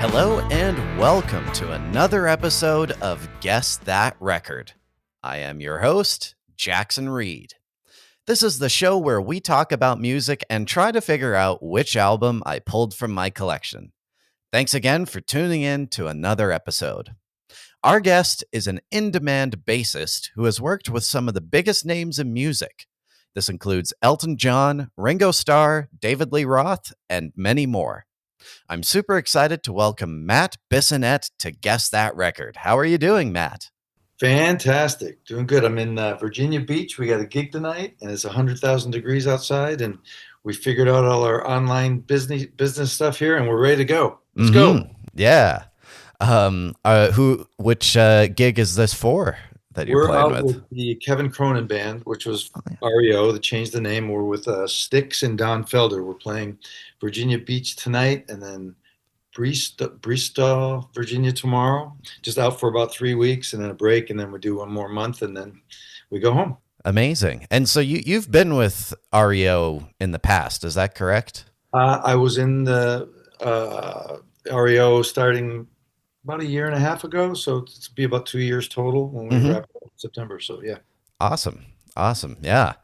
Hello and welcome to another episode of Guess That Record. I am your host, Jackson Reed. This is the show where we talk about music and try to figure out which album I pulled from my collection. Thanks again for tuning in to another episode. Our guest is an in-demand bassist who has worked with some of the biggest names in music. This includes Elton John, Ringo Starr, David Lee Roth, and many more. I'm super excited to welcome Matt Bissonette to Guess That Record. How are you doing, Matt? Fantastic. Doing good. I'm in Virginia Beach. We got a gig tonight, and it's 100,000 degrees outside, and we figured out all our online business stuff here, and we're ready to go. Let's go. Yeah. Which gig is this for that you're We're playing out with? with the Kevin Cronin Band, which was Oh, yeah. REO. They changed the name. We're with Styx and Don Felder. We're playing Virginia Beach tonight, and then Bristol, Virginia tomorrow. Just out for about 3 weeks, and then a break, and then we do one more month, and then we go home. Amazing. And so you've been with REO in the past, is that correct? I was in the REO starting about a year and a half ago, so it's be about 2 years total when we Mm-hmm. wrap up in September. So yeah. Awesome. Awesome. Yeah.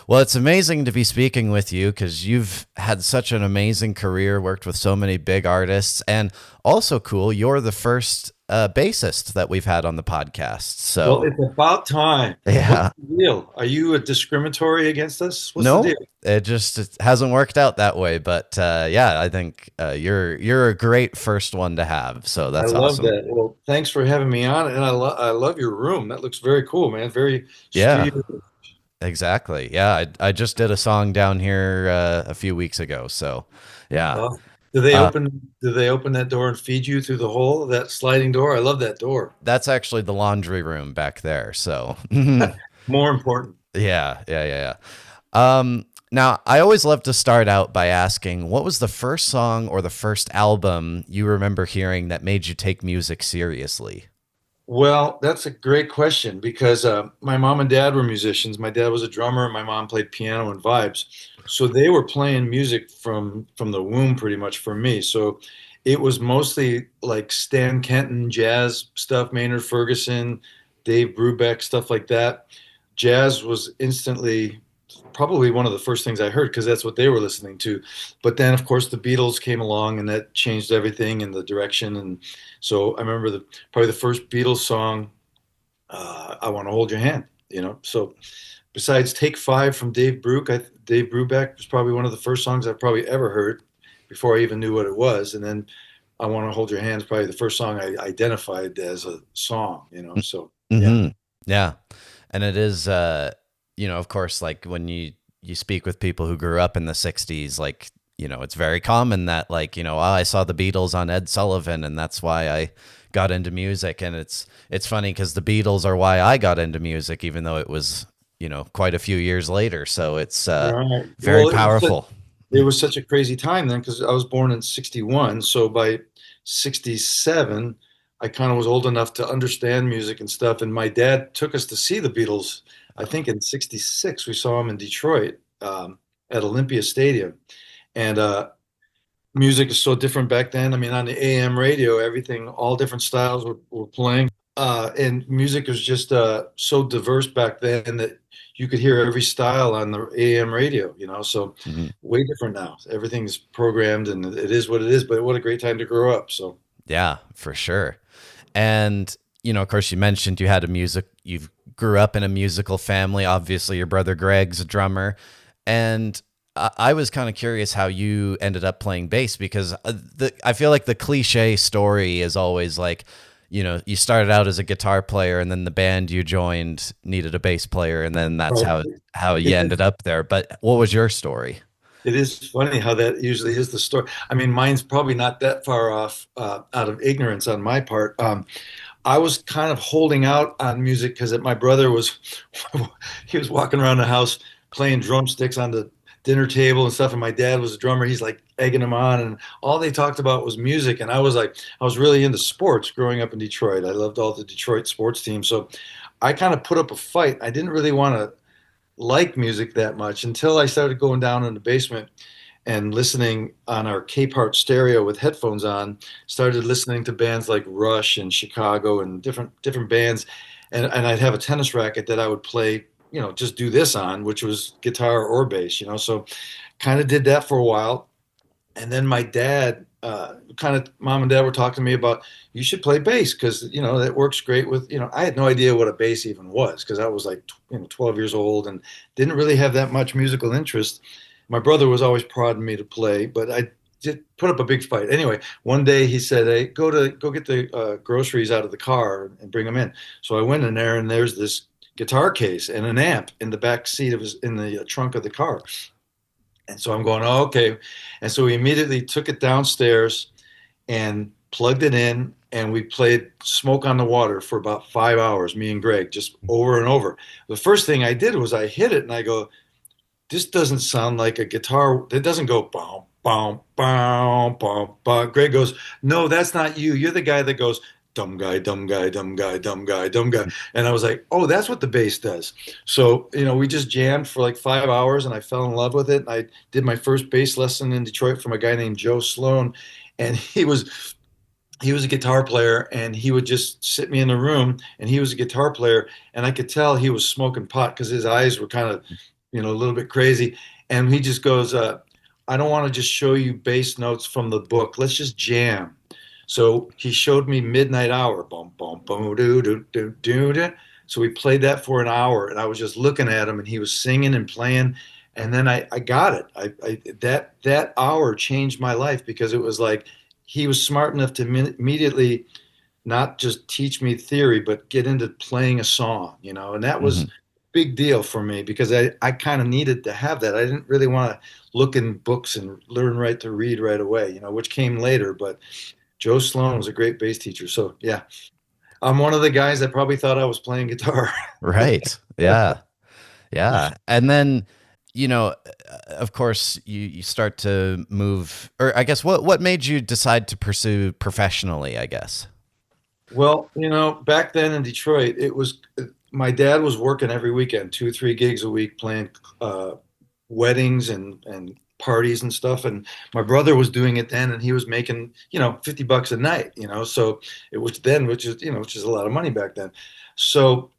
Well, it's amazing to be speaking with you because you've had such an amazing career, worked with so many big artists, and also cool, you're the first bassist that we've had on the podcast. Well, So, it's about time. What's yeah. the deal? Are you a discriminatory against us? What's the No, deal? it hasn't worked out that way, but yeah, I think you're a great first one to have. So I that's love awesome. that. Well, thanks for having me on, and I love your room. That looks very cool, man. Very Yeah, studio. exactly. Yeah, I just did a song down here a few weeks ago. So yeah. Uh, do they Uh, open? Do they open that door and feed you through the hole, that sliding door? I love that door. That's actually the laundry room back there. So, yeah, More important. yeah. Now, I always love to start out by asking, what was the first song or the first album you remember hearing that made you take music seriously? Well, that's a great question because my mom and dad were musicians. My dad was a drummer, and my mom played piano and vibes. So they were playing music from the womb pretty much for me. So it was mostly like Stan Kenton jazz stuff, Maynard Ferguson, Dave Brubeck, stuff like that. Jazz was instantly probably one of the first things I heard because that's what they were listening to. But then, of course, the Beatles came along and that changed everything in the direction. And so I remember probably the first Beatles song, "I Want to Hold Your Hand." So besides "Take Five" from Dave Brubeck was probably one of the first songs I've probably ever heard before I even knew what it was. And then "I Want to Hold Your Hand" is probably the first song I identified as a song. So yeah. Mm-hmm. Yeah. And it is, of course, like when you speak with people who grew up in the 60s, like, it's very common that, like, oh, I saw the Beatles on Ed Sullivan and that's why I got into music. And it's funny because the Beatles are why I got into music, even though it was, quite a few years later. So it's Right. very Well, powerful. it was such a crazy time then because I was born in 61. So by 67, I kind of was old enough to understand music and stuff. And my dad took us to see the Beatles. I think in 66, we saw them in Detroit at Olympia Stadium. And music is so different back then. I mean, on the AM radio, everything, all different styles were playing. And music was just so diverse back then that you could hear every style on the AM radio. So Mhm. way different now. Everything's programmed and it is what it is, but what a great time to grow up. So Yeah, for sure. And, of course, you mentioned you grew up in a musical family. Obviously, your brother Greg's a drummer. And I was kind of curious how you ended up playing bass because I feel like the cliche story is always like, you started out as a guitar player and then the band you joined needed a bass player. And then that's right. how you it is, ended up there. But what was your story? it is funny how that usually is the story. I mean, mine's probably not that far off out of ignorance on my part. I was kind of holding out on music because my brother was he was walking around the house playing drumsticks on the dinner table and stuff, and my dad was a drummer. He's like egging him on, and all they talked about was music. And I was really into sports growing up in Detroit. I loved all the Detroit sports teams, so I kind of put up a fight. I didn't really want to like music that much until I started going down in the basement and listening on our Capehart stereo with headphones on, started listening to bands like Rush and Chicago and different bands. And I'd have a tennis racket that I would play, just do this on, which was guitar or bass. So kind of did that for a while. And then my dad, kind of mom and dad were talking to me about you should play bass because that works great with I had no idea what a bass even was because I was like 12 years old and didn't really have that much musical interest. My brother was always prodding me to play, but I did put up a big fight. Anyway, one day he said, "Hey, go get the groceries out of the car and bring them in." So I went in there and there's this guitar case and an amp in the back seat of his in the trunk of the car. And so I'm going, oh, okay. And so we immediately took it downstairs and plugged it in, and we played Smoke on the Water for about 5 hours, me and Greg, just over and over. The first thing I did was I hit it and I go, this doesn't sound like a guitar. It doesn't go boom, boom, boom, boom, boom. Greg goes, no, that's not you. You're the guy that goes, dumb guy, dumb guy, dumb guy, dumb guy, dumb guy. And I was like, oh, that's what the bass does. So, we just jammed for like 5 hours and I fell in love with it. I did my first bass lesson in Detroit from a guy named Joe Sloan. And he was a guitar player and he would just sit me in the room and he was a guitar player and I could tell he was smoking pot because his eyes were kind of a little bit crazy. And he just goes, I don't want to just show you bass notes from the book. Let's just jam. So he showed me Midnight Hour. Boom, boom, boom, doo, doo, doo, doo, doo. So we played that for an hour and I was just looking at him and he was singing and playing. And then I got it. That hour changed my life because it was like he was smart enough to immediately not just teach me theory, but get into playing a song, and that was Mhm. big deal for me because I kind of needed to have that. I didn't really want to look in books and learn right to read right away, which came later. But Joe Sloan was a great bass teacher. So yeah, I'm one of the guys that probably thought I was playing guitar. Right. Yeah. Yeah. And then, of course, you start to move, or I guess what made you decide to pursue professionally, I guess? Well, back then in Detroit, it was my dad was working every weekend, 2 or 3 gigs a week, playing uh, weddings and parties and stuff. And my brother was doing it then, and he was making $50 a night. So it was then, which is a lot of money back then. So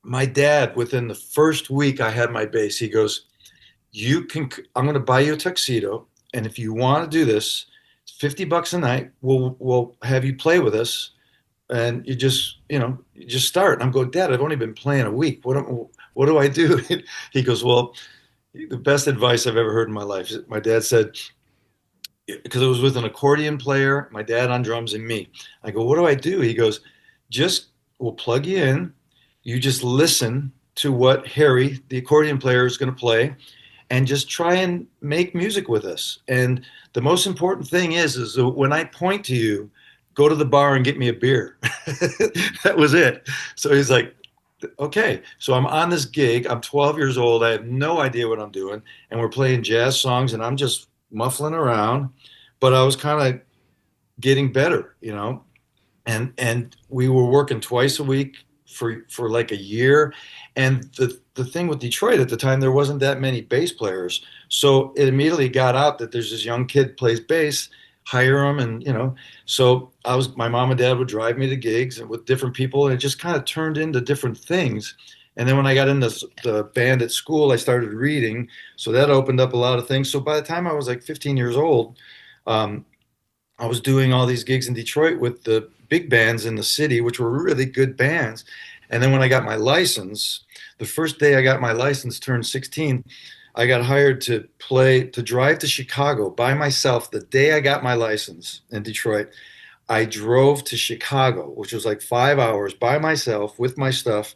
my dad, within the first week I had my bass, he goes, "You can. I'm going to buy you a tuxedo, and if you want to do this, it's $50 a night. We'll have you play with us." And you just start. And I'm going, Dad, I've only been playing a week. What do I do? He goes, well, the best advice I've ever heard in my life. My dad said, because it was with an accordion player, my dad on drums, and me. I go, what do I do? He goes, just we'll plug you in. You just listen to what Harry, the accordion player, is going to play, and just try and make music with us. And the most important thing is that when I point to you, go to the bar and get me a beer. That was it. So he's like, okay. So I'm on this gig. I'm 12 years old. I have no idea what I'm doing. And we're playing jazz songs and I'm just muffling around. But I was kind of getting better, and we were working twice a week for like a year. And the thing with Detroit at the time, there wasn't that many bass players, so it immediately got out that there's this young kid plays bass, hire him. And so my mom and dad would drive me to gigs and with different people, and it just kind of turned into different things. And then when I got into the band at school, I started reading, so that opened up a lot of things. So by the time I was like 15 years old, um, I was doing all these gigs in Detroit with the big bands in the city, which were really good bands. And then when I got my license, the first day I got my license, turned 16, I got hired to drive to Chicago by myself the day I got my license in Detroit. I drove to Chicago, which was like 5 hours by myself with my stuff.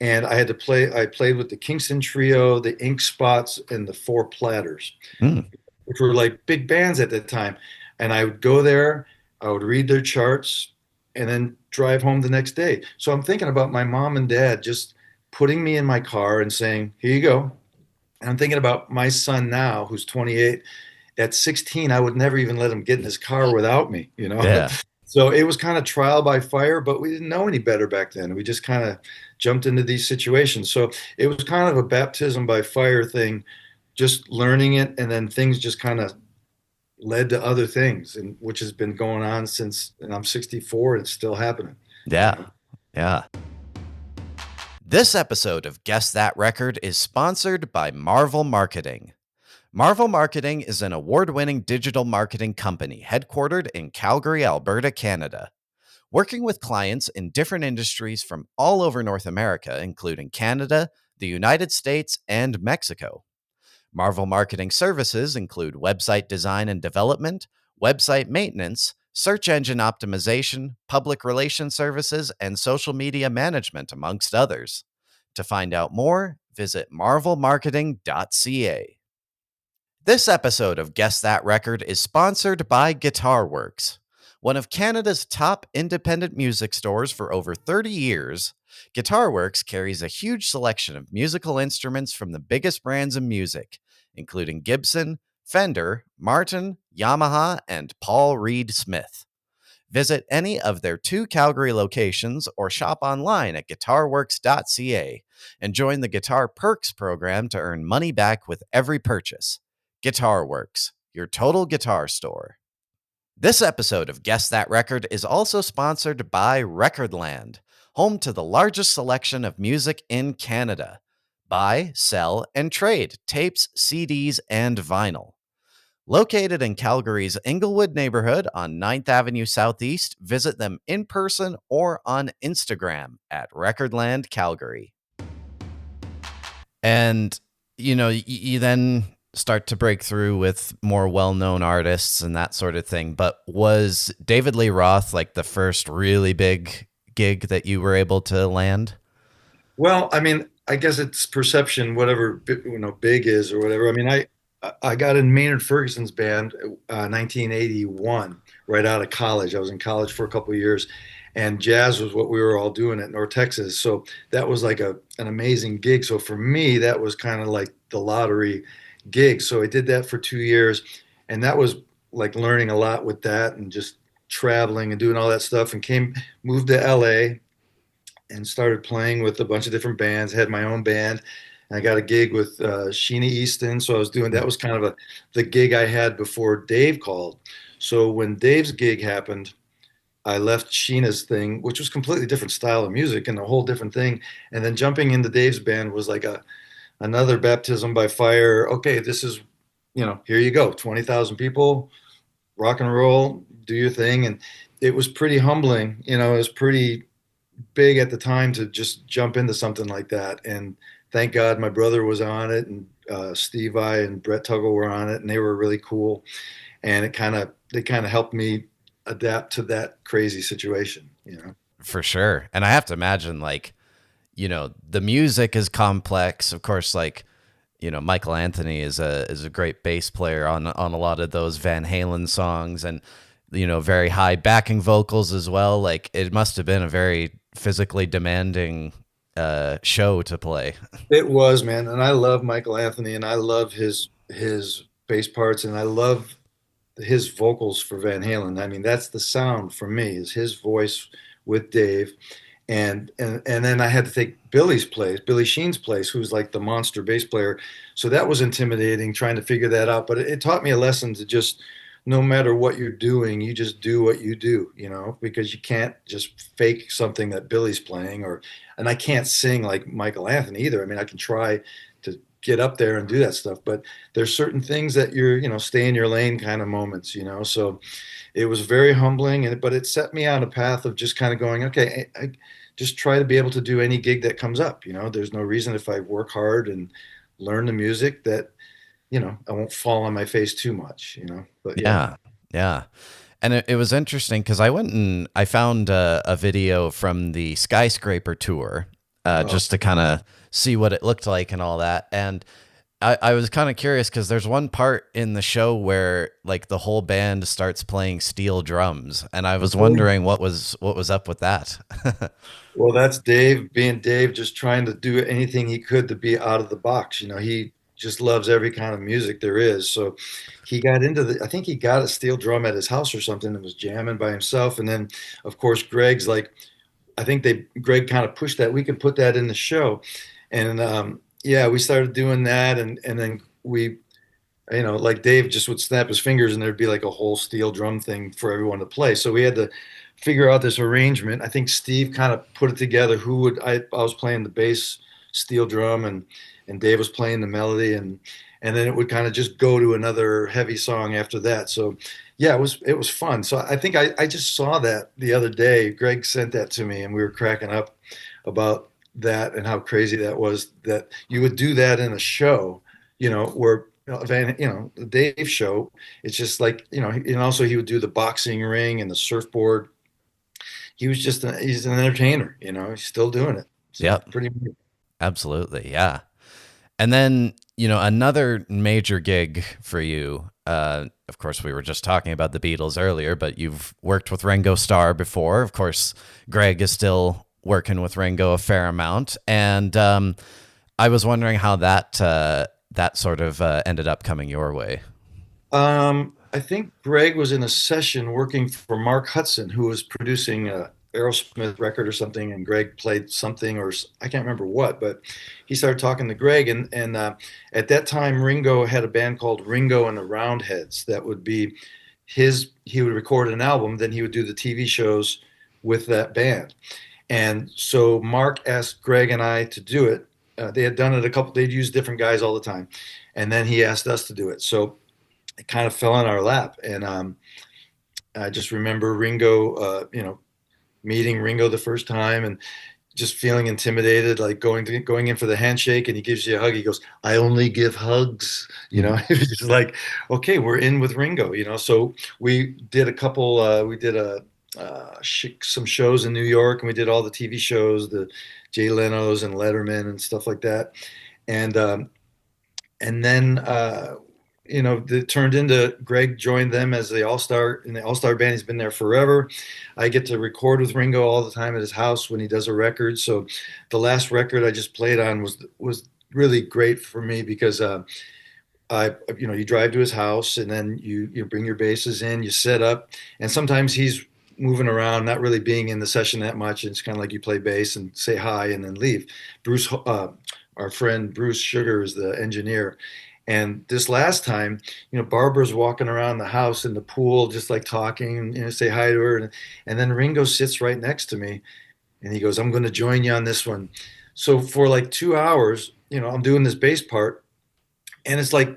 And I played with the Kingston Trio, the Ink Spots, and the Four Platters, Mm. which were like big bands at the time. And I would go there, I would read their charts, and then drive home the next day. So I'm thinking about my mom and dad just putting me in my car and saying, here you go. And I'm thinking about my son now, who's 28. At 16, I would never even let him get in his car without me. Yeah. So it was kind of trial by fire, but we didn't know any better back then. We just kind of jumped into these situations. So it was kind of a baptism by fire thing just learning it, and then things just kind of led to other things, and which has been going on since, and I'm 64 and it's still happening. You Yeah. know? Yeah. This episode of Guess That Record is sponsored by Marvel Marketing. Marvel Marketing is an award winning digital marketing company headquartered in Calgary, Alberta, Canada. Working with clients in different industries from all over North America, including Canada, the United States, and Mexico. Marvel Marketing services include website design and development, website maintenance, search engine optimization, public relations services, and social media management, amongst others. To find out more, visit marvelmarketing.ca. This episode of Guess That Record is sponsored by Guitar Works. One of Canada's top independent music stores for over 30 years, Guitar Works carries a huge selection of musical instruments from the biggest brands in music, including Gibson, Fender, Martin, Yamaha, and Paul Reed Smith. Visit any of their 2 Calgary locations or shop online at guitarworks.ca and join the Guitar Perks program to earn money back with every purchase. Guitar Works, your total guitar store. This episode of Guess That Record is also sponsored by Recordland, home to the largest selection of music in Canada. Buy, sell, and trade tapes, CDs, and vinyl. Located in Calgary's Inglewood neighborhood on 9th Avenue Southeast, visit them in person or on Instagram at Recordland Calgary. And, you then start to break through with more well-known artists and that sort of thing. But was David Lee Roth like the first really big gig that you were able to land? Well, I mean, I guess it's perception, whatever big is or whatever. I mean, I got in Maynard Ferguson's band, 1981, right out of college. I was in college for a couple of years, and jazz was what we were all doing at North Texas. So that was like an amazing gig. So for me, that was kind of like the lottery gig. So I did that for 2 years, and that was like learning a lot with that, and just traveling and doing all that stuff. And moved to LA and started playing with a bunch of different bands. Had my own band. And I got a gig with Sheena Easton, so I was doing that. Was kind of the gig I had before Dave called. So when Dave's gig happened, I left Sheena's thing, which was completely different style of music and a whole different thing. And then jumping into Dave's band was like another baptism by fire. Okay, this is, here you go, 20,000 people, rock and roll, do your thing. And it was pretty humbling. It was pretty big at the time to just jump into something like that. And thank God my brother was on it, and Steve I and Brett Tuggle were on it, and they were really cool. And they kind of helped me adapt to that crazy situation. For sure. And I have to imagine, like, the music is complex. Of course, like, Michael Anthony is a great bass player on a lot of those Van Halen songs, and very high backing vocals as well. Like, it must have been a very physically demanding show to play. It was, man, and I love Michael Anthony, and I love his bass parts, and I love his vocals for Van Halen. I mean, that's the sound for me, is his voice with Dave. And then I had to take Billy Sheen's place, who's like the monster bass player. So that was intimidating, trying to figure that out. But it taught me a lesson to just, no matter what you're doing, you just do what you do, because you can't just fake something that Billy's playing, and I can't sing like Michael Anthony either. I mean, I can try to get up there and do that stuff, but there's certain things that stay in your lane kind of moments. So it was very humbling, but it set me on a path of just kind of going, okay, I just try to be able to do any gig that comes up. There's no reason, if I work hard and learn the music, that I won't fall on my face too much. But yeah. Yeah. Yeah. And it was interesting because I went and I found a video from the Skyscraper tour, Oh, just to kind of see what it looked like and all that. And I was kind of curious because there's one part in the show where like the whole band starts playing steel drums, and I was wondering what was up with that. well, that's Dave being Dave, just trying to do anything he could to be out of the box. He just loves every kind of music there is. So he got I think he got a steel drum at his house or something and was jamming by himself. And then, of course, Greg's like, I think Greg kind of pushed that. We can put that in the show. And yeah, we started doing that. And then we, like Dave just would snap his fingers and there'd be like a whole steel drum thing for everyone to play. So we had to figure out this arrangement. I think Steve kind of put it together. I was playing the bass steel drum and Dave was playing the melody and then it would kind of just go to another heavy song after that. So yeah, it was fun. So I think I just saw that the other day. Greg sent that to me and we were cracking up about that and how crazy that was that you would do that in a show, where the Dave show, it's just like, and also he would do the boxing ring and the surfboard. He's an entertainer, he's still doing it. So Yep. pretty much. Absolutely. Yeah. And then, another major gig for you. Of course, we were just talking about the Beatles earlier, but you've worked with Ringo Starr before. Of course, Greg is still working with Ringo a fair amount. And I was wondering how that sort of ended up coming your way. I think Greg was in a session working for Mark Hudson, who was producing a Aerosmith record or something, and Greg played something, or I can't remember what, but he started talking to Greg, and at that time, Ringo had a band called Ringo and the Roundheads that would be his. He would record an album, then he would do the TV shows with that band, and so Mark asked Greg and I to do it. They had done it a couple. They'd use different guys all the time, and then he asked us to do it. So it kind of fell in our lap. And I just remember Ringo, meeting Ringo the first time and just feeling intimidated, like going in for the handshake, and he gives you a hug. He goes, "I only give hugs." It was just like, okay, we're in with Ringo. So we did a couple. We did some shows in New York, and we did all the TV shows, the Jay Leno's and Letterman and stuff like that. And then it turned into Greg joined them as the all-star in the all-star band. He's been there forever. I get to record with Ringo all the time at his house when he does a record. So the last record I just played on was really great for me because you drive to his house and then you bring your basses in, you set up, and sometimes he's moving around, not really being in the session that much. It's kind of like you play bass and say hi and then leave. Bruce, our friend Bruce Sugar, is the engineer. And this last time, Barbara's walking around the house in the pool, just like talking, say hi to her. And then Ringo sits right next to me and he goes, "I'm going to join you on this one." So for like 2 hours, I'm doing this bass part and it's like,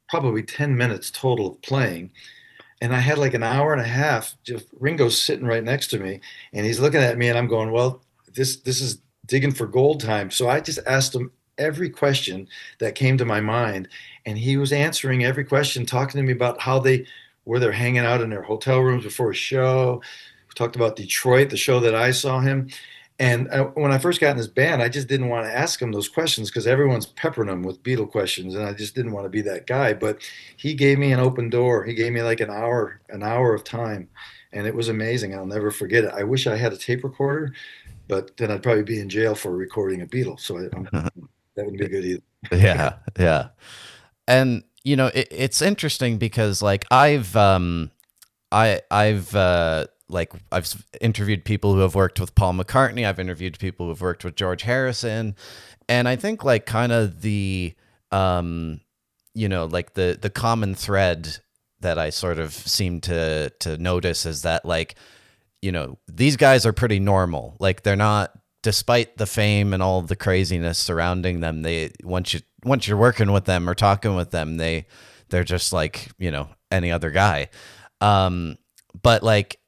probably 10 minutes total of playing. And I had like an hour and a half, just Ringo's sitting right next to me and he's looking at me and I'm going, well, this is digging for gold time. So I just asked him every question that came to my mind, and he was answering every question, talking to me about where they're hanging out in their hotel rooms before a show. We talked about Detroit, the show that I saw him. And when I first got in this band, I just didn't want to ask him those questions because everyone's peppering him with Beatle questions, and I just didn't want to be that guy. But he gave me an open door. He gave me like an hour of time, and it was amazing. I'll never forget it. I wish I had a tape recorder, but then I'd probably be in jail for recording a Beatle. So that wouldn't be good either. Yeah. Yeah. And it's interesting because like I've interviewed people who have worked with Paul McCartney. I've interviewed people who've worked with George Harrison, and I think like kind of the like the common thread that I sort of seem to notice is that like these guys are pretty normal. Like they're not, despite the fame and all the craziness surrounding them, they once you're working with them or talking with them, they're just like any other guy. But like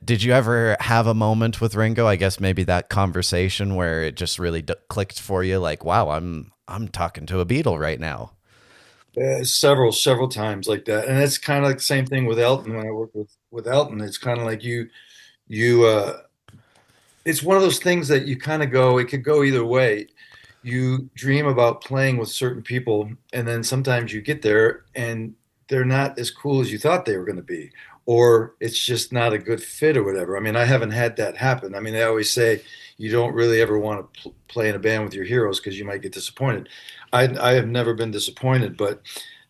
did you ever have a moment with Ringo? I guess maybe that conversation where it just really clicked for you, like, wow, I'm talking to a Beatle right now. Several times like that, and it's kind of like the same thing with Elton. When I work with Elton, it's kind of like you it's one of those things that you kind of go, it could go either way. You dream about playing with certain people, and then sometimes you get there and they're not as cool as you thought they were going to be, or it's just not a good fit or whatever. I mean, I haven't had that happen. I mean, they always say you don't really ever want to play in a band with your heroes because you might get disappointed. I have never been disappointed, but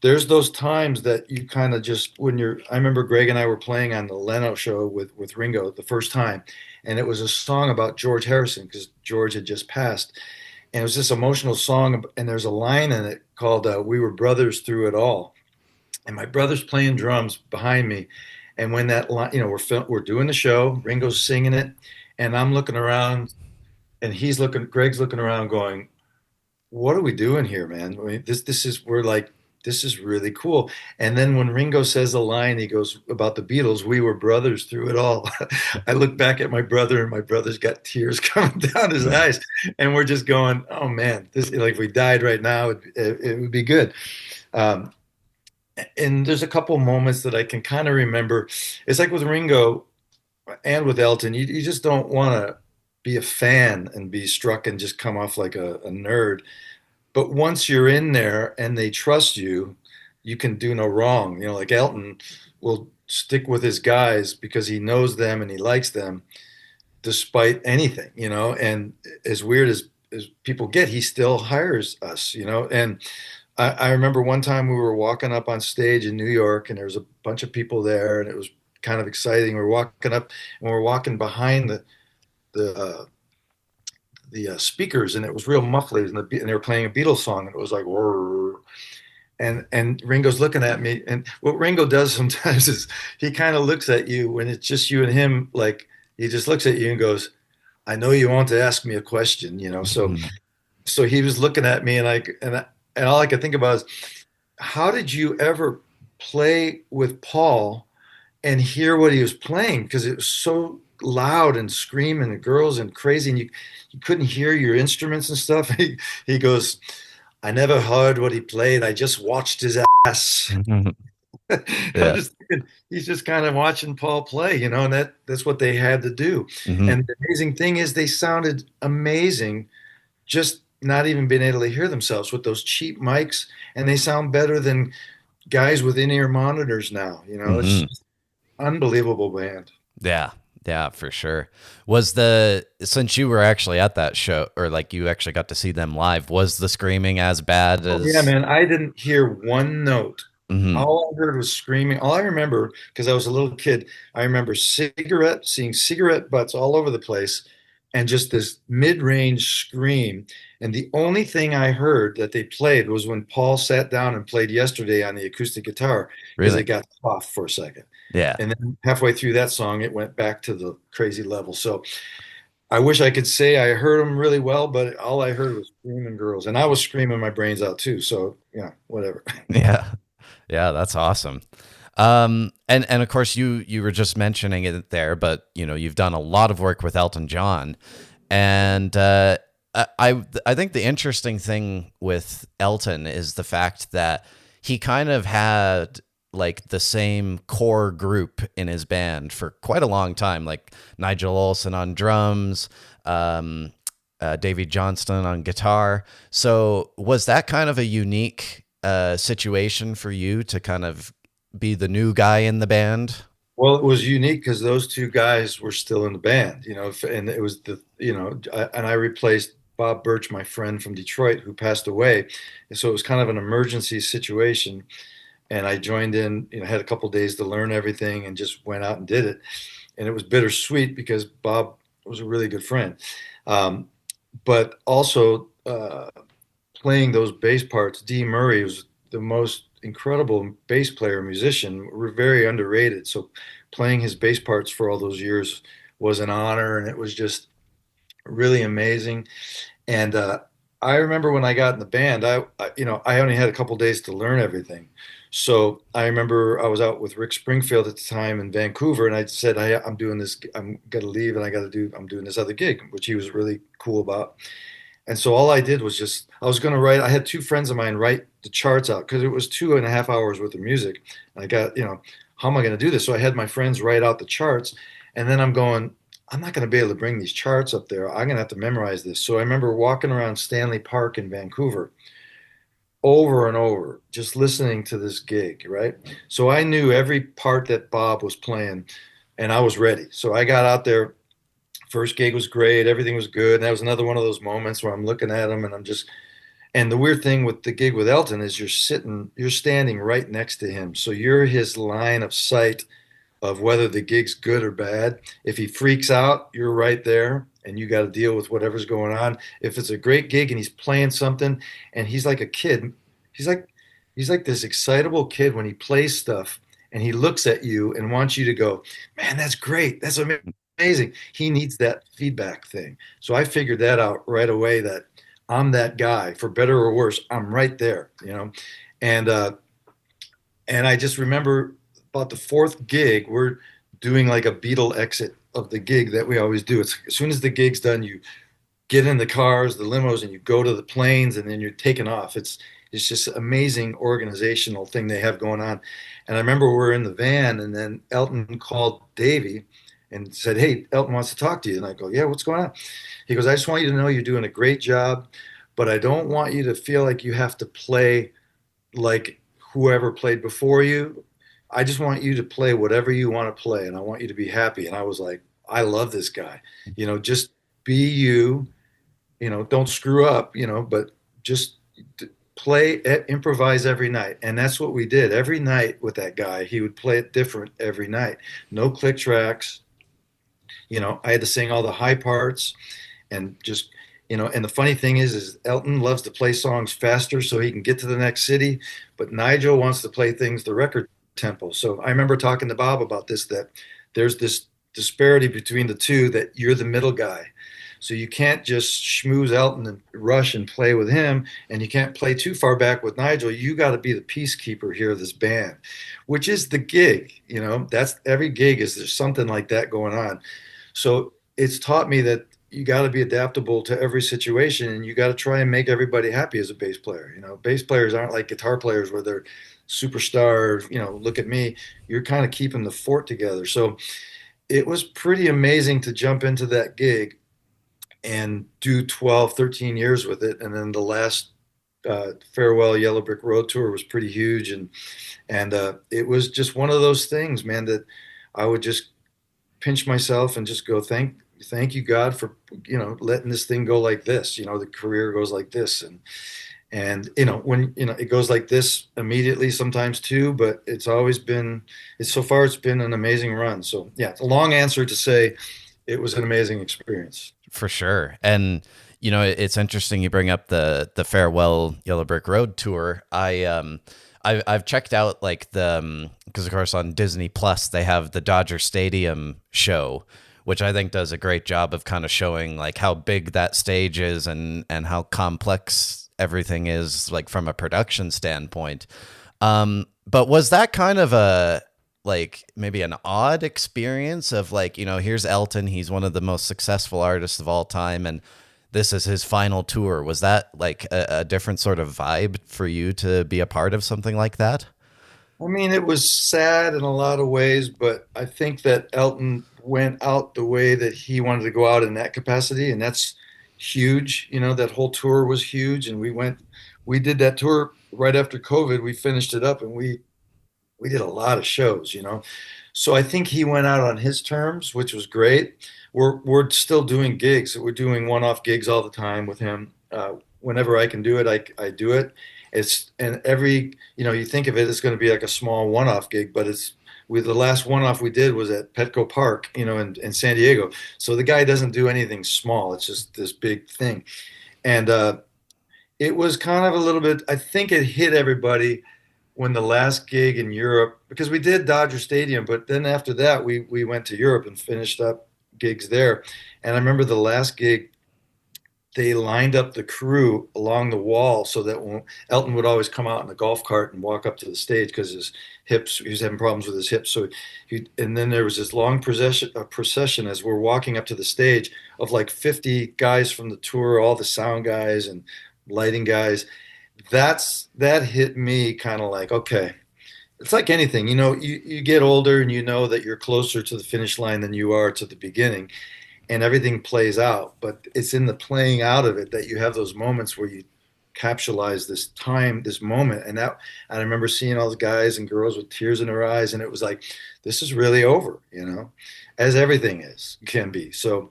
there's those times that you kind of just I remember Greg and I were playing on the Leno show with Ringo the first time, and it was a song about George Harrison because George had just passed, and it was this emotional song, and there's a line in it called "We Were Brothers Through It All," and my brother's playing drums behind me, and when that line, we're doing the show, Ringo's singing it, and I'm looking around, and Greg's looking around, going, "What are we doing here, man? I mean, we're like, this is really cool." And then when Ringo says the line, he goes about the Beatles, "We were brothers through it all." I look back at my brother, and my brother's got tears coming down his eyes, and we're just going, "Oh man, this like if we died right now, it would be good." Um, and there's a couple moments that I can kind of remember. It's like with Ringo and with Elton, you just don't want to be a fan and be struck and just come off like a nerd. But once you're in there and they trust you, you can do no wrong. Like Elton will stick with his guys because he knows them and he likes them despite anything, and as weird as people get, he still hires us, and I remember one time we were walking up on stage in New York, and there was a bunch of people there, and it was kind of exciting. We were walking up, and we were walking behind the speakers, and it was real muffled, and they were playing a Beatles song, and it was like, "Whoa." And Ringo's looking at me, and what Ringo does sometimes is he kind of looks at you when it's just you and him, like he just looks at you and goes, "I know you want to ask me a question," So he was looking at me, and all I could think about is, how did you ever play with Paul and hear what he was playing? Because it was so loud and screaming and girls and crazy, and you couldn't hear your instruments and stuff. He goes, "I never heard what he played. I just watched his ass." I'm Yeah. just thinking, he's just kind of watching Paul play, and that's what they had to do. Hmm. And the amazing thing is they sounded amazing, just not even being able to hear themselves with those cheap mics, and they sound better than guys with in-ear monitors now. It's Hmm. just unbelievable band. Yeah. Yeah, for sure. Since you were actually at that show, or like you actually got to see them live, was the screaming as bad Oh yeah, as? man. I didn't hear one note. Hmm. All I heard was screaming. All I remember, because I was a little kid, I remember seeing cigarette butts all over the place and just this mid-range scream. And the only thing I heard that they played was when Paul sat down and played Yesterday on the acoustic guitar, because it Really? got soft for a second. Yeah. And then halfway through that song, it went back to the crazy level. So I wish I could say I heard them really well, but all I heard was screaming girls, and I was screaming my brains out too. So yeah, whatever. Yeah. Yeah, that's awesome. And of course you were just mentioning it there, but you've done a lot of work with Elton John, and I think the interesting thing with Elton is the fact that he kind of had like the same core group in his band for quite a long time, like Nigel Olsson on drums, Davey Johnston on guitar. So was that kind of a unique situation for you to kind of be the new guy in the band? Well, it was unique because those two guys were still in the band, and it was and I replaced Bob Birch, my friend from Detroit, who passed away. And so it was kind of an emergency situation. And I joined in, had a couple days to learn everything and just went out and did it. And it was bittersweet because Bob was a really good friend. Um, but also, playing those bass parts, Dee Murray was the most incredible bass player, musician. We're very underrated. So playing his bass parts for all those years was an honor, and it was just really amazing. And I remember when I got in the band, I only had a couple days to learn everything. So I remember I was out with Rick Springfield at the time in Vancouver, and I said, I'm doing this, I'm gonna leave, and I'm doing this other gig, which he was really cool about. And so all I did was I was going to write, I had two friends of mine write the charts out because it was 2.5 hours worth of music. And I got, how am I going to do this? So I had my friends write out the charts. And then I'm going, I'm not going to be able to bring these charts up there. I'm going to have to memorize this. So I remember walking around Stanley Park in Vancouver over and over, just listening to this gig, right? So I knew every part that Bob was playing and I was ready. So I got out there. First gig was great. Everything was good. And that was another one of those moments where I'm looking at him and and the weird thing with the gig with Elton is you're standing right next to him. So you're his line of sight of whether the gig's good or bad. If he freaks out, you're right there and you got to deal with whatever's going on. If it's a great gig and he's playing something and he's like a kid, he's like he's like this excitable kid when he plays stuff and he looks at you and wants you to go, "Man, that's great. That's amazing." He needs that feedback thing. So I figured that out right away that I'm that guy, for better or worse. I'm right there, you know. And and I just remember about the fourth gig, we're doing like a Beatle exit of the gig that we always do. It's as soon as the gig's done, you get in the cars, the limos, and you go to the planes, and then you're taking off. It's just an amazing organizational thing they have going on. And I remember we're in the van, and then Elton called Davey and said, "Hey, Elton wants to talk to you." And I go, "Yeah, what's going on?" He goes, "I just want you to know you're doing a great job, but I don't want you to feel like you have to play like whoever played before you. I just want you to play whatever you want to play, and I want you to be happy." And I was like, I love this guy. Just be you. Don't screw up. But just play, improvise every night. And that's what we did every night with that guy. He would play it different every night. No click tracks. I had to sing all the high parts and just and the funny thing is Elton loves to play songs faster so he can get to the next city, but Nigel wants to play things the record tempo. So I remember talking to Bob about this, that there's this disparity between the two, that you're the middle guy. So you can't just schmooze Elton and rush and play with him, and you can't play too far back with Nigel. You got to be the peacekeeper here of this band, which is the gig. That's every gig, is there's something like that going on. So it's taught me that you got to be adaptable to every situation, and you got to try and make everybody happy as a bass player. Bass players aren't like guitar players where they're superstars. Look at me. You're kind of keeping the fort together. So it was pretty amazing to jump into that gig and do 12, 13 years with it. And then the last farewell Yellow Brick Road tour was pretty huge. And it was just one of those things, man, that I would just pinch myself and just go, thank you, God, for letting this thing go like this. The career goes like this, and when it goes like this immediately sometimes too, but it's so far it's been an amazing run. So yeah, it's a long answer to say it was an amazing experience. For sure. And it's interesting you bring up the farewell Yellow Brick Road tour. I've checked out like the because of course on Disney Plus they have the Dodger Stadium show, which I think does a great job of kind of showing like how big that stage is and how complex everything is, like from a production standpoint. But was that kind of a like maybe an odd experience of like, here's Elton, he's one of the most successful artists of all time, and this is his final tour. Was that like a different sort of vibe for you to be a part of something like that? I mean, it was sad in a lot of ways, but I think that Elton went out the way that he wanted to go out in that capacity, and that's huge. That whole tour was huge, and we did that tour right after COVID. We finished it up, and we did a lot of shows. So I think he went out on his terms, which was great. We're still doing gigs. We're doing one-off gigs all the time with him. Whenever I can do it, I do it. And every you think of it as going to be like a small one-off gig, but it's with the last one-off we did was at Petco Park, in San Diego. So the guy doesn't do anything small. It's just this big thing, and it was kind of a little bit. I think it hit everybody when the last gig in Europe, because we did Dodger Stadium, but then after that we went to Europe and finished up gigs there. And I remember the last gig, they lined up the crew along the wall so that when Elton would always come out in a golf cart and walk up to the stage because his hips, he was having problems with his hips. And then there was this long procession as we're walking up to the stage of like 50 guys from the tour, all the sound guys and lighting guys. That hit me kind of like, okay, it's like anything, you get older and you know that you're closer to the finish line than you are to the beginning, and everything plays out. But it's in the playing out of it that you have those moments where you capsulize this time, this moment. And I remember seeing all the guys and girls with tears in their eyes, and it was like, this is really over, as everything can be. So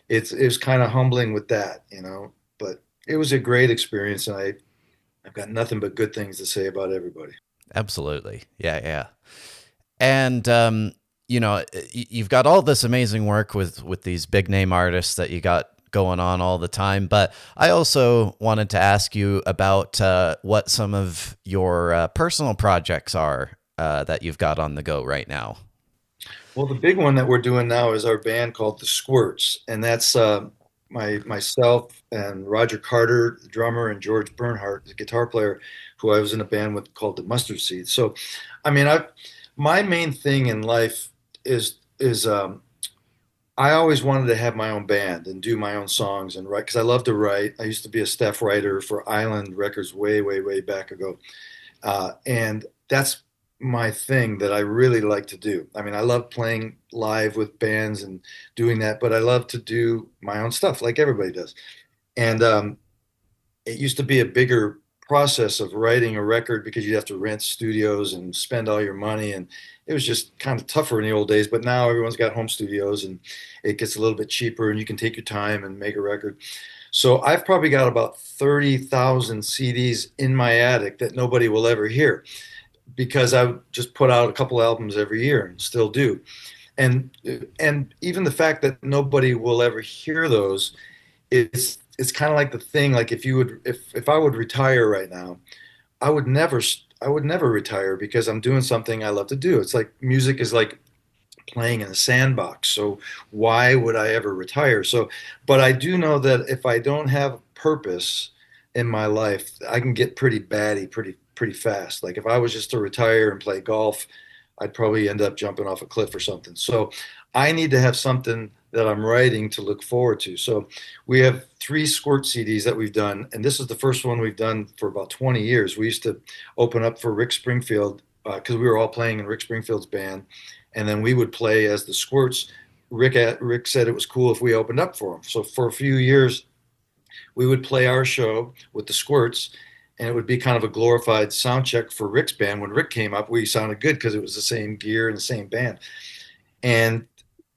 it was kind of humbling with that. But it was a great experience, and I've got nothing but good things to say about everybody. Absolutely. Yeah, yeah. And you've got all this amazing work with these big name artists that you got going on all the time, but I also wanted to ask you about what some of your personal projects are that you've got on the go right now. Well, the big one that we're doing now is our band called the Squirts, and that's myself and Roger Carter, the drummer, and George Bernhardt, the guitar player, who I was in a band with called the Mustard Seed. So, I mean, I my main thing in life is I always wanted to have my own band and do my own songs and write because I love to write. I used to be a staff writer for Island Records way, way, way back ago. And that's my thing that I really like to do. I mean, I love playing live with bands and doing that, but I love to do my own stuff like everybody does. And it used to be a bigger process of writing a record because you'd have to rent studios and spend all your money. And it was just kind of tougher in the old days. But now everyone's got home studios and it gets a little bit cheaper and you can take your time and make a record. So I've probably got about 30,000 CDs in my attic that nobody will ever hear because I just put out a couple albums every year and still do. And and even the fact that nobody will ever hear those, it's kind of like the thing like if I would retire right now, I would never I would never retire because I'm doing something I love to do. It's like music is like playing in a sandbox. So why would I ever retire? So, but I do know that if I don't have purpose in my life, I can get pretty batty pretty fast. Like if I was just to retire and play golf, I'd probably end up jumping off a cliff or something. So I need to have something that I'm writing to look forward to. So we have three Squirt CDs that we've done, and this is the first one we've done for about 20 years. We used to open up for Rick Springfield because we were all playing in Rick Springfield's band, and then we would play as the Squirts. Rick said it was cool if we opened up for him. So for a few years, we would play our show with the Squirts, and it would be kind of a glorified sound check for Rick's band. When Rick came up, we sounded good because it was the same gear and the same band. And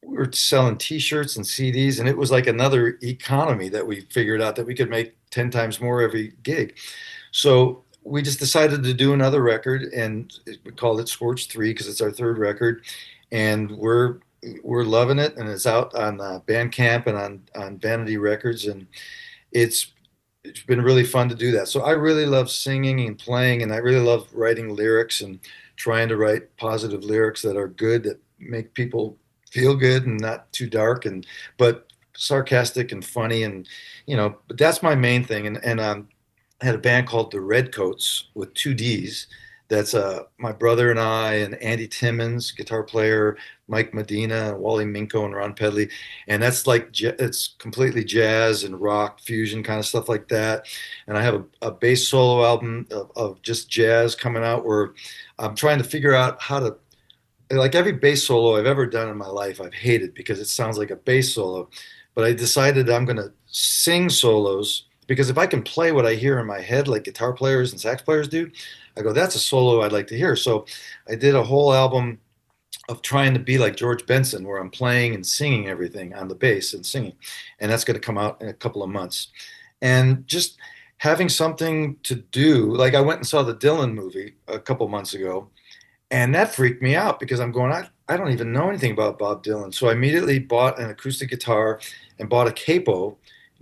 we were selling T-shirts and CDs, and it was like another economy that we figured out that we could make 10 times more every gig. So we just decided to do another record, and we called it Scorch 3 because it's our third record, and we're loving it, and it's out on Bandcamp and on Vanity Records, and it's it's been really fun to do that. So I really love singing and playing, and I really love writing lyrics and trying to write positive lyrics that are good, that make people feel good and not too dark and but sarcastic and funny and but that's my main thing. And I had a band called the Redcoats with two D's. That's my brother and I and Andy Timmons, guitar player, Mike Medina, Wally Minko, and Ron Pedley. And that's like it's completely jazz and rock fusion kind of stuff like that. And I have a bass solo album of just jazz coming out where I'm trying to figure out how to like every bass solo I've ever done in my life, I've hated because it sounds like a bass solo. But I decided I'm going to sing solos because if I can play what I hear in my head, like guitar players and sax players do, I go, that's a solo I'd like to hear. So I did a whole album of trying to be like George Benson, where I'm playing and singing everything on the bass and singing. And that's going to come out in a couple of months. And just having something to do, like I went and saw the Dylan movie a couple months ago and that freaked me out because I'm going, I don't even know anything about Bob Dylan. So I immediately bought an acoustic guitar and bought a capo,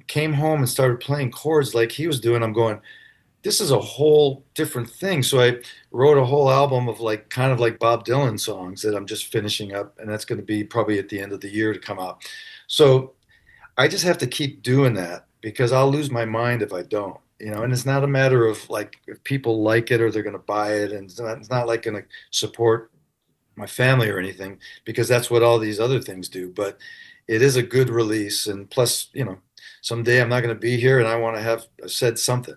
came home and started playing chords like he was doing. I'm going, this is a whole different thing. So I wrote a whole album of like kind of like Bob Dylan songs that I'm just finishing up, and that's going to be probably at the end of the year to come out. So I just have to keep doing that because I'll lose my mind if I don't. And it's not a matter of like if people like it or they're going to buy it, and it's not like going to support my family or anything because that's what all these other things do. But it is a good release, and plus, someday I'm not going to be here, and I want to have said something.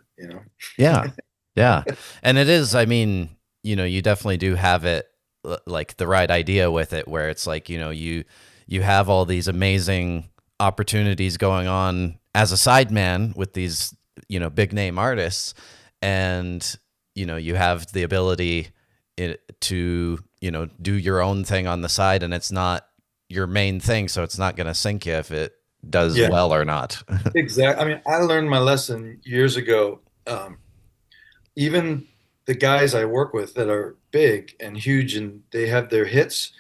Yeah. Yeah. And it is, I mean, you definitely do have it like the right idea with it where it's like, you have all these amazing opportunities going on as a sideman with these, big name artists and, you have the ability to, do your own thing on the side and it's not your main thing. So it's not going to sink you if it does Yeah, well or not. exactly. I mean, I learned my lesson years ago. Even the guys I work with that are big and huge and they have their hits,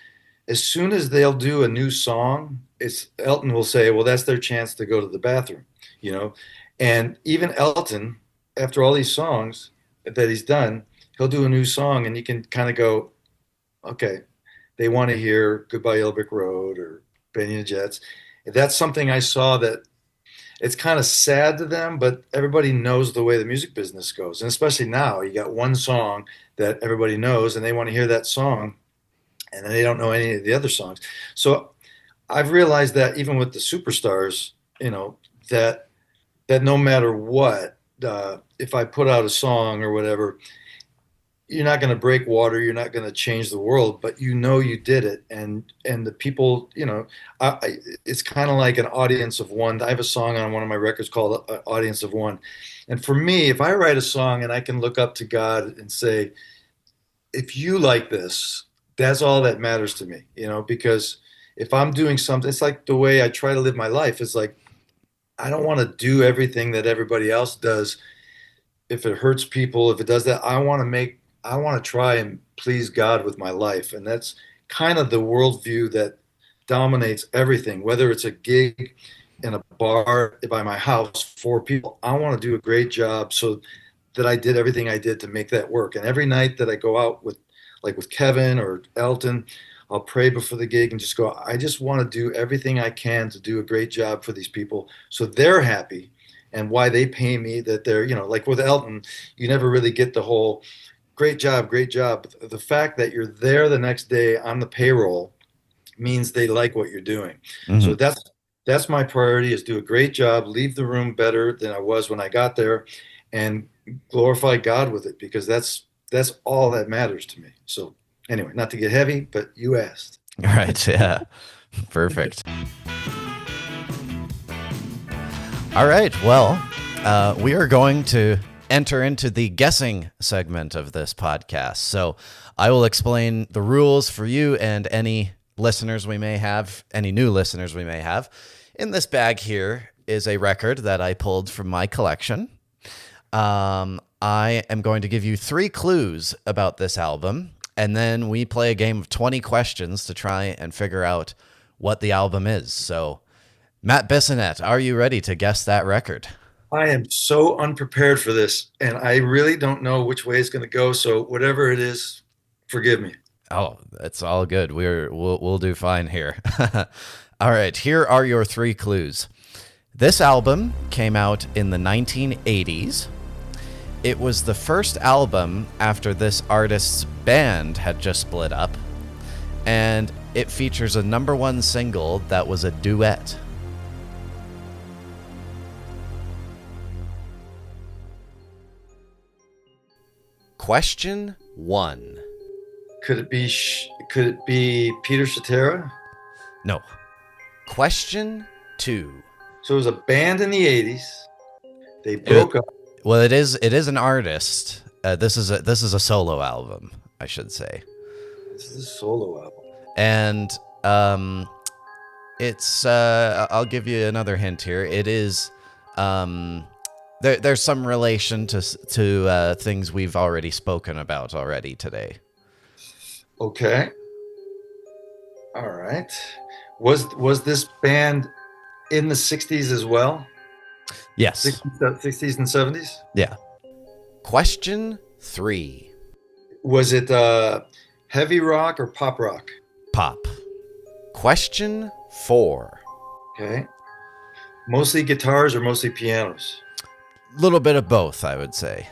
as soon as they'll do a new song, it's Elton will say, well, that's their chance to go to the bathroom, you know. And even Elton, after all these songs that he's done, he'll do a new song, and you can kind of go, okay, they want to hear Goodbye Yellow Brick Road or Benny and the Jets. That's something I saw that it's kind of sad to them, but everybody knows the way the music business goes. And especially now, you got one song that everybody knows and they want to hear that song and they don't know any of the other songs. So I've realized that even with the superstars, that no matter what, if I put out a song or whatever, you're not going to break water, you're not going to change the world, but you did it, and the people, it's kind of like an audience of one. I have a song on one of my records called Audience of One, and for me, if I write a song and I can look up to God and say, if you like this, that's all that matters to me, because if I'm doing something, it's like the way I try to live my life. It's like I don't want to do everything that everybody else does. If it hurts people, if it does that, I want to try and please God with my life. And that's kind of the worldview that dominates everything, whether it's a gig in a bar by my house for people. I want to do a great job so that I did everything I did to make that work. And every night that I go out with Kevin or Elton, I'll pray before the gig and just go, I just want to do everything I can to do a great job for these people so they're happy, and why they pay me, that they're, like with Elton, you never really get the whole great job, great job. The fact that you're there the next day on the payroll means they like what you're doing. Mm-hmm. So that's my priority, is do a great job, leave the room better than I was when I got there, and glorify God with it, because that's all that matters to me. So anyway, not to get heavy, but you asked. Right. Yeah. Perfect. All right. Well, we are going to enter into the guessing segment of this podcast. So I will explain the rules for you and any listeners we may have, any new listeners we may have. In this bag here is a record that I pulled from my collection. I am going to give you 3 clues about this album, and then we play a game of 20 questions to try and figure out what the album is. So, Matt Bissonette, are you ready to guess that record? I am so unprepared for this, and I really don't know which way it's going to go. So whatever it is, forgive me. Oh, it's all good. We'll do fine here. All right, here are your 3 clues. This album came out in the 1980s. It was the first album after this artist's band had just split up, and it features a #1 single that was a duet. Question 1. Could it be Peter Cetera? No. Question 2. So it was a band in the 80s. They broke up. Well, it is an artist. This is a solo album, I should say. This is a solo album. And it's I'll give you another hint here. It is there's some relation to things we've already spoken about already today. Okay. All right. Was this band in the 60s as well? Yes. 60s and 70s? Yeah. Question 3. Was it heavy rock or pop rock? Pop. Question 4. Okay. Mostly guitars or mostly pianos? Little bit of both, I would say.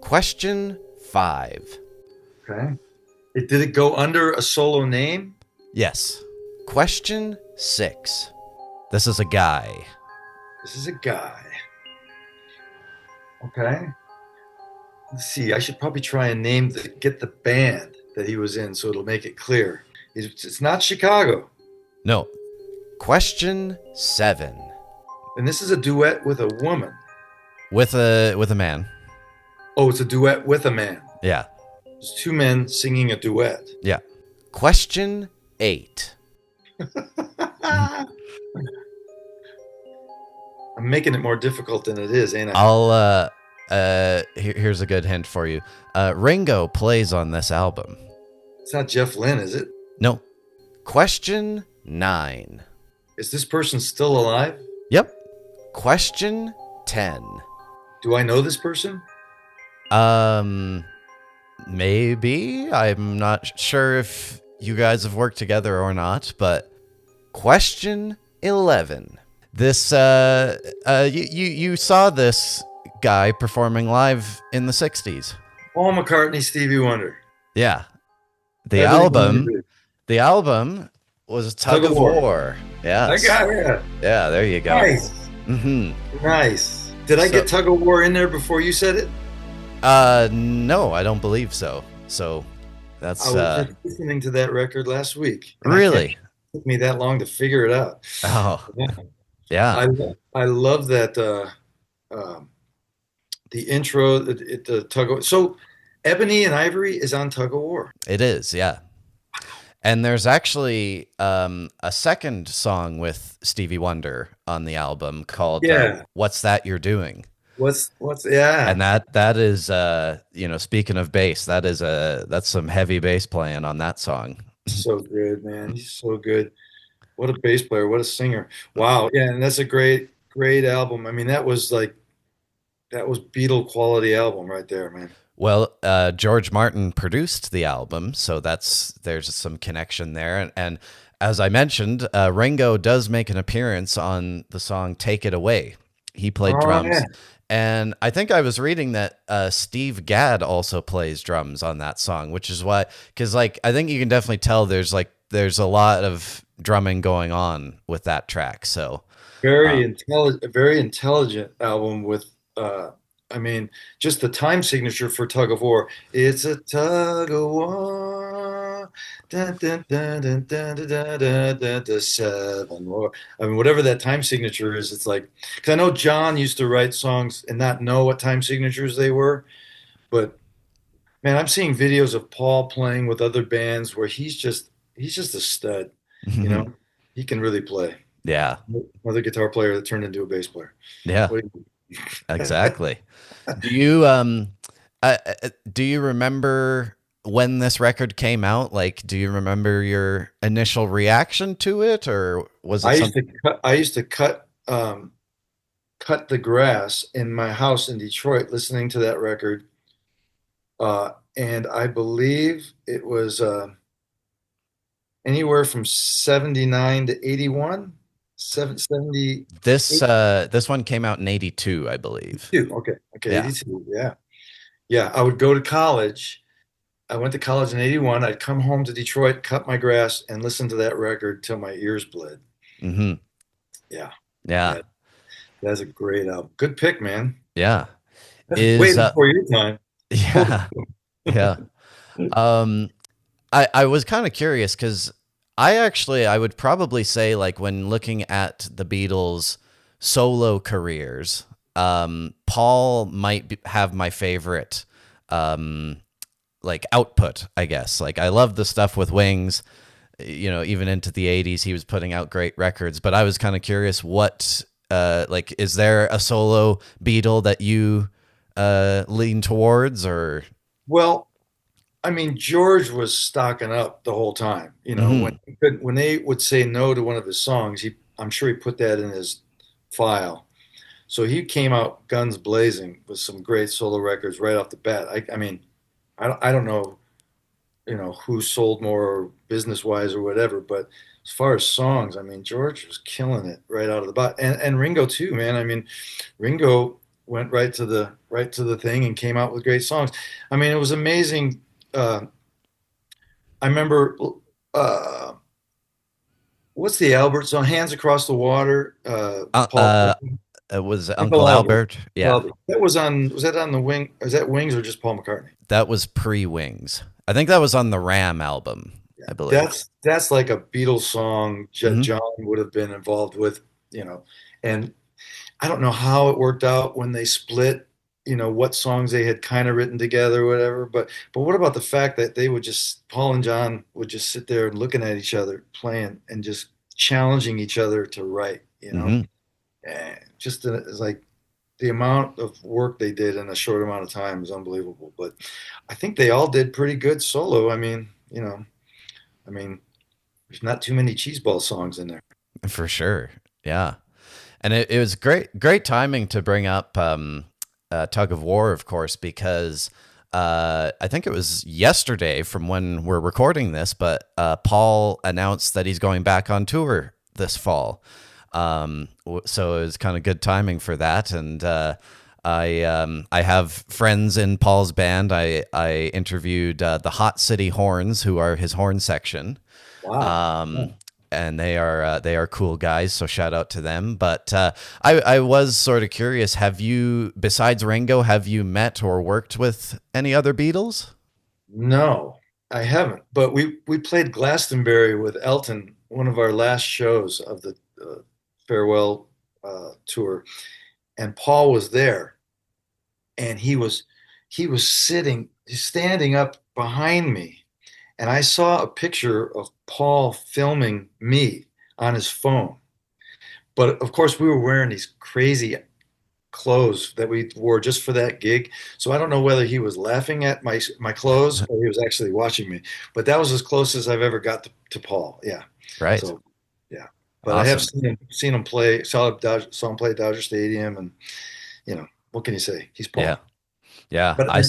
Question 5. Okay. Did it go under a solo name? Yes. Question 6. This is a guy. This is a guy. Okay. Let's see. I should probably try and get the band that he was in, so it'll make it clear. It's not Chicago. No. Question 7. And this is a duet with a woman. With a man. Oh, it's a duet with a man. Yeah. There's 2 men singing a duet. Yeah. Question 8. I'm making it more difficult than it is, ain't I? Here's a good hint for you. Ringo plays on this album. It's not Jeff Lynne, is it? No. Question 9. Is this person still alive? Yep. Question 10. Do I know this person? Um, Maybe. I'm not sure if you guys have worked together or not, but question 11. This, you saw this guy performing live in the 60s. Paul McCartney, Stevie Wonder. Yeah. The Everything we album, do. the album was Tug Tug of of War. War. I Yes. got it. Yeah, there you go. Nice. Mm-hmm. Nice. Did I get Tug of War in there before you said it? No, I don't believe so. So that's I was just listening to that record last week, and I can't. really. It took me that long to figure it out. Oh, Yeah. yeah. I love that um, the intro, the Tug of. So, Ebony and Ivory is on Tug of War. It is, yeah. And there's actually a second song with Stevie Wonder on the album called Yeah. "What's That You're Doing," What's yeah. and that is speaking of bass, that's some heavy bass playing on that song. So good, man. He's so good. What a bass player. What a singer. Wow. Yeah, and that's a great album. I mean, that was Beatle quality album right there, man. Well, George Martin produced the album, so there's some connection there. And as I mentioned, Ringo does make an appearance on the song "Take It Away." He played Oh drums, yeah. and I think I was reading that Steve Gadd also plays drums on that song, which is why, because like I think you can definitely tell there's a lot of drumming going on with that track. So Very intelligent album with I mean, just the time signature for Tug of War. It's a tug of war. Dun, dun, dun, dun, dun, dun, dun, dun, dun, dun, seven war. I mean, whatever that time signature is, it's like, because I know John used to write songs and not know what time signatures they were, but man, I'm seeing videos of Paul playing with other bands where he's just a stud, you know. He can really play. yeah, Another guitar player that turned into a bass player. yeah, What exactly. Do you do you remember when this record came out? Like, do you remember your initial reaction to it, or was it something? I used to cut the grass in my house in Detroit listening to that record. And I believe it was anywhere from 79 to 81, 70, This one came out in '82, I believe. 82. Okay. Okay. Yeah. 82. Yeah. Yeah. I would go to college. I went to college in 81. I'd come home to Detroit, cut my grass, and listen to that record till my ears bled. Mm-hmm. Yeah. Yeah. That, that's a great album. Good pick, man. Yeah. Way Is before your time. yeah. Yeah. Um, I was kind of curious because I would probably say like when looking at the Beatles' solo careers, Paul might have my favorite like output, I guess. Like I love the stuff with Wings, even into the '80s, he was putting out great records. But I was kind of curious, what like is there a solo Beatle that you lean towards, or? Well, I mean, George was stocking up the whole time. You know, Mhm. when they would say no to one of his songs, I'm sure he put that in his file. So he came out guns blazing with some great solo records right off the bat. I mean, I don't know, who sold more business wise or whatever, but as far as songs, I mean, George was killing it right out of the bat, and Ringo too, man. I mean, Ringo went right to the thing and came out with great songs. I mean, it was amazing. I remember uh, what's the Albert song? Hands Across the Water. Uh, Paul uh, it was Uncle Uncle Albert. Albert. Yeah, Albert. That was on. Was that on the Wing? Is that Wings or just Paul McCartney? that was pre-Wings. I think that was on the Ram album, Yeah, I believe. that's like a Beatles song Hmm. John would have been involved with, and I don't know how it worked out when they split, what songs they had kind of written together or whatever. But what about the fact that they would just Paul and John would just sit there and looking at each other playing and just challenging each other to write. Hmm. Just it's like the amount of work they did in a short amount of time is unbelievable. But I think they all did pretty good solo. I mean, I mean, There's not too many cheeseball songs in there. For sure. Yeah. And it was great timing to bring up Tug of War, of course, because I think it was yesterday from when we're recording this, but Paul announced that he's going back on tour this fall. So it was kind of good timing for that. And I have friends in Paul's band. I interviewed the Hot City Horns, who are his horn section. Wow. Yeah. And they are cool guys, so shout out to them. But I was sort of curious, have you, besides Ringo, have you met or worked with any other Beatles? No, I haven't. But we played Glastonbury with Elton, one of our last shows of the farewell tour, and Paul was there, and he was standing up behind me, and I saw a picture of Paul filming me on his phone. But of course, we were wearing these crazy clothes that we wore just for that gig. So I don't know whether he was laughing at my clothes or he was actually watching me. But that was as close as I've ever got to Paul. Yeah. Right. So yeah. But I have Awesome. seen him play. Saw him play at Dodger Stadium, and what can you say? He's Yeah. Paul. Yeah. But yeah. I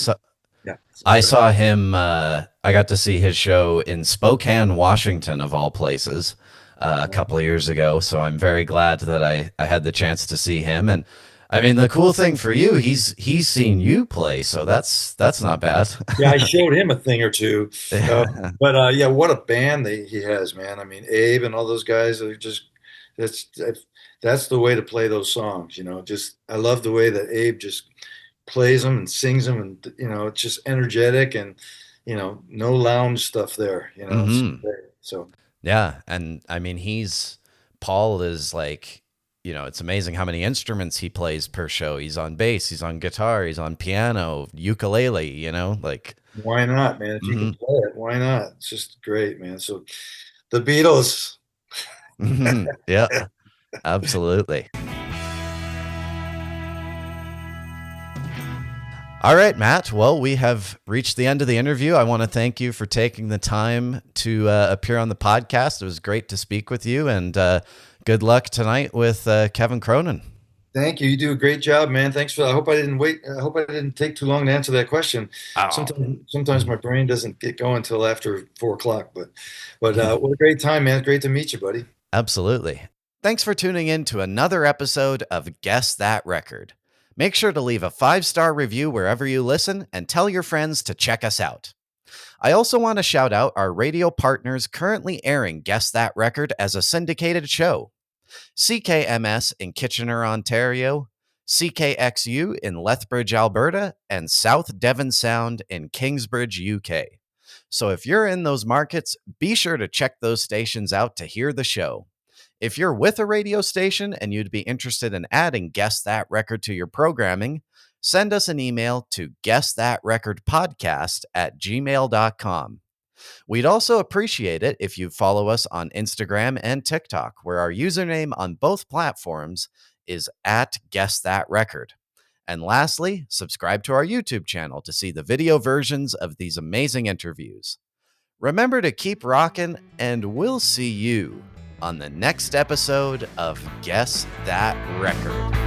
Sorry. saw him. I got to see his show in Spokane, Washington, of all places, a couple of years ago. So I'm very glad that I had the chance to see him. And I mean, the cool thing for you, he's seen you play, so that's not bad. Yeah, I showed him a thing or two. Uh, Yeah. but yeah, what a band he has, man. I mean, Abe and all those guys are just that's that's the way to play those songs. Just I love the way that Abe just plays them and sings them, and it's just energetic and no lounge stuff there. It's Hmm. great. So Yeah, and I mean, Paul is like, it's amazing how many instruments he plays per show. He's on bass, he's on guitar, he's on piano, ukulele, like. why not, man? If you can Hmm. play it, why not? It's just great, man. So the Beatles. Hmm. Yeah, absolutely. All right, Matt. Well, we have reached the end of the interview. I want to thank you for taking the time to appear on the podcast. It was great to speak with you, and good luck tonight with Kevin Cronin. Thank you. You do a great job, man. Thanks for. I hope I didn't wait. I hope I didn't take too long to answer that question. Oh, Sometimes my brain doesn't get going until after 4 o'clock. But what a great time, man. Great to meet you, buddy. absolutely. Thanks for tuning in to another episode of Guess That Record. Make sure to leave a 5-star review wherever you listen and tell your friends to check us out. I also want to shout out our radio partners currently airing Guess That Record as a syndicated show: CKMS in Kitchener, Ontario, CKXU in Lethbridge, Alberta, and South Devon Sound in Kingsbridge, UK. So if you're in those markets, be sure to check those stations out to hear the show. If you're with a radio station and you'd be interested in adding Guess That Record to your programming, send us an email to guessthatrecordpodcast@gmail.com. We'd also appreciate it if you follow us on Instagram and TikTok, where our username on both platforms is at Guess That Record. And lastly, subscribe to our YouTube channel to see the video versions of these amazing interviews. Remember to keep rocking, and we'll see you on the next episode of Guess That Record.